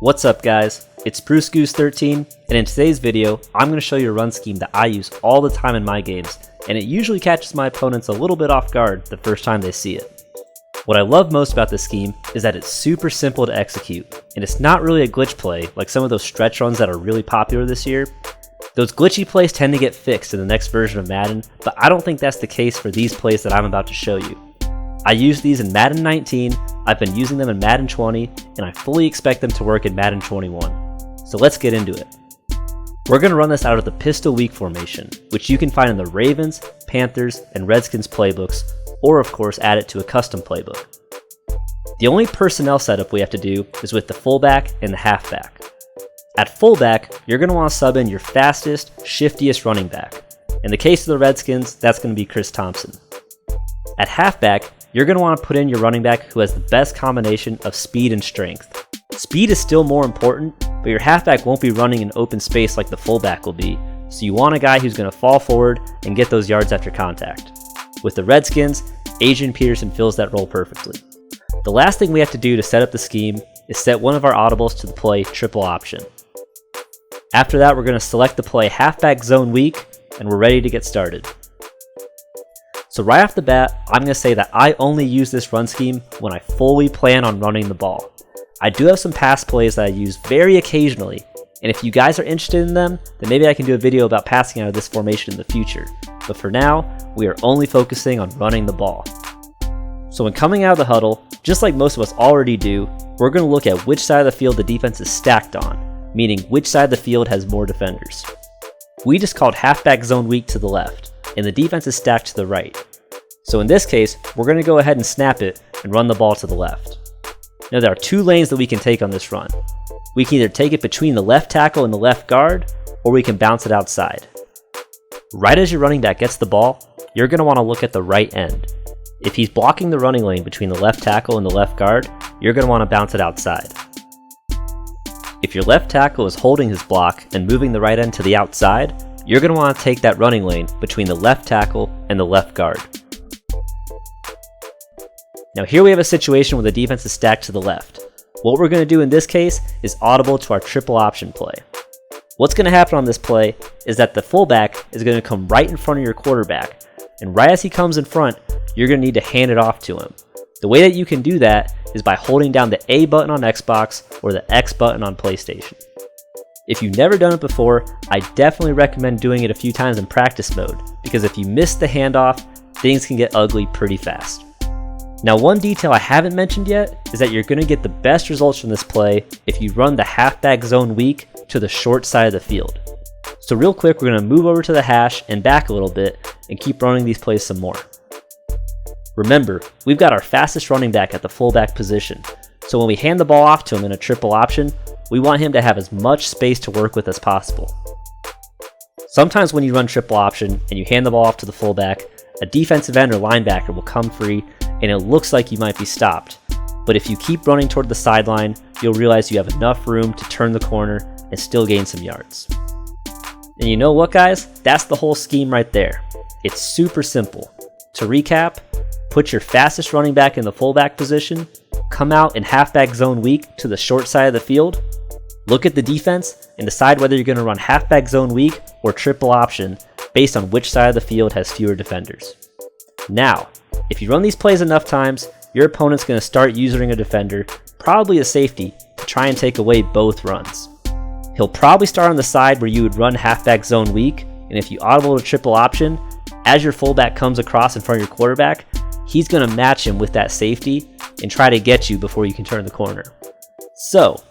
What's up guys, it's Bruce Goose 13, and in today's video, I'm going to show you a run scheme that I use all the time in my games, and it usually catches my opponents a little bit off guard the first time they see it. What I love most about this scheme is that it's super simple to execute, and it's not really a glitch play like some of those stretch runs that are really popular this year. Those glitchy plays tend to get fixed in the next version of Madden, but I don't think that's the case for these plays that I'm about to show you. I used these in Madden 19, I've been using them in Madden 20, and I fully expect them to work in Madden 21. So let's get into it. We're going to run this out of the pistol weak formation, which you can find in the Ravens, Panthers, and Redskins playbooks, or of course add it to a custom playbook. The only personnel setup we have to do is with the fullback and the halfback. At fullback, you're going to want to sub in your fastest, shiftiest running back. In the case of the Redskins, that's going to be Chris Thompson. At halfback, you're going to want to put in your running back who has the best combination of speed and strength. Speed is still more important, but your halfback won't be running in open space like the fullback will be, so you want a guy who's going to fall forward and get those yards after contact. With the Redskins, Adrian Peterson fills that role perfectly. The last thing we have to do to set up the scheme is set one of our audibles to the play triple option. After that, we're going to select the play halfback zone weak, and we're ready to get started. So right off the bat, I'm going to say that I only use this run scheme when I fully plan on running the ball. I do have some pass plays that I use very occasionally, and if you guys are interested in them, then maybe I can do a video about passing out of this formation in the future. But for now, we are only focusing on running the ball. So when coming out of the huddle, just like most of us already do, we're going to look at which side of the field the defense is stacked on, meaning which side of the field has more defenders. We just called halfback zone weak to the left, and the defense is stacked to the right. So in this case, we're going to go ahead and snap it and run the ball to the left. Now there are two lanes that we can take on this run. We can either take it between the left tackle and the left guard, or we can bounce it outside. Right as your running back gets the ball, you're going to want to look at the right end. If he's blocking the running lane between the left tackle and the left guard, you're going to want to bounce it outside. If your left tackle is holding his block and moving the right end to the outside, you're going to want to take that running lane between the left tackle and the left guard. Now here we have a situation where the defense is stacked to the left. What we're going to do in this case is audible to our triple option play. What's going to happen on this play is that the fullback is going to come right in front of your quarterback, and right as he comes in front, you're going to need to hand it off to him. The way that you can do that is by holding down the A button on Xbox or the X button on PlayStation. If you've never done it before, I definitely recommend doing it a few times in practice mode, because if you miss the handoff, things can get ugly pretty fast. Now one detail I haven't mentioned yet is that you're going to get the best results from this play if you run the halfback zone weak to the short side of the field. So real quick, we're going to move over to the hash and back a little bit and keep running these plays some more. Remember, we've got our fastest running back at the fullback position, so when we hand the ball off to him in a triple option, we want him to have as much space to work with as possible. Sometimes when you run triple option and you hand the ball off to the fullback, a defensive end or linebacker will come free and it looks like you might be stopped. But if you keep running toward the sideline, you'll realize you have enough room to turn the corner and still gain some yards. And you know what guys? That's the whole scheme right there. It's super simple. To recap, put your fastest running back in the fullback position, come out in halfback zone weak to the short side of the field, look at the defense, and decide whether you're going to run halfback zone weak or triple option based on which side of the field has fewer defenders. Now, if you run these plays enough times, your opponent's going to start using a defender, probably a safety, to try and take away both runs. He'll probably start on the side where you would run halfback zone weak, and if you audible to triple option, as your fullback comes across in front of your quarterback, he's going to match him with that safety and try to get you before you can turn the corner. So,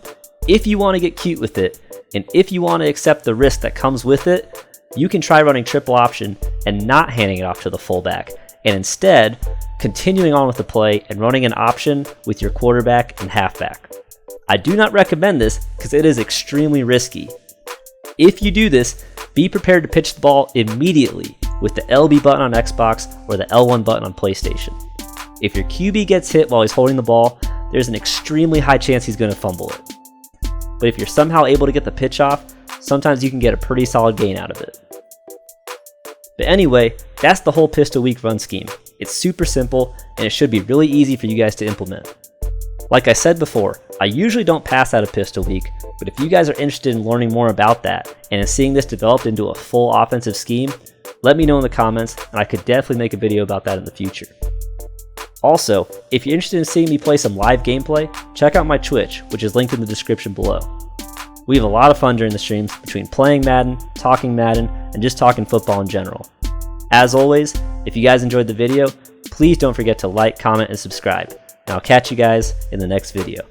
if you want to get cute with it, and if you want to accept the risk that comes with it, you can try running triple option and not handing it off to the fullback, and instead continuing on with the play and running an option with your quarterback and halfback. I do not recommend this because it is extremely risky. If you do this, be prepared to pitch the ball immediately with the LB button on Xbox or the L1 button on PlayStation. If your QB gets hit while he's holding the ball, there's an extremely high chance he's going to fumble it. But if you're somehow able to get the pitch off, sometimes you can get a pretty solid gain out of it. But anyway, that's the whole pistol weak run scheme. It's super simple, and it should be really easy for you guys to implement. Like I said before, I usually don't pass out a pistol week, but if you guys are interested in learning more about that and in seeing this developed into a full offensive scheme, let me know in the comments and I could definitely make a video about that in the future. Also, if you're interested in seeing me play some live gameplay, check out my Twitch, which is linked in the description below. We have a lot of fun during the streams between playing Madden, talking Madden, and just talking football in general. As always, if you guys enjoyed the video, please don't forget to like, comment, and subscribe. And I'll catch you guys in the next video.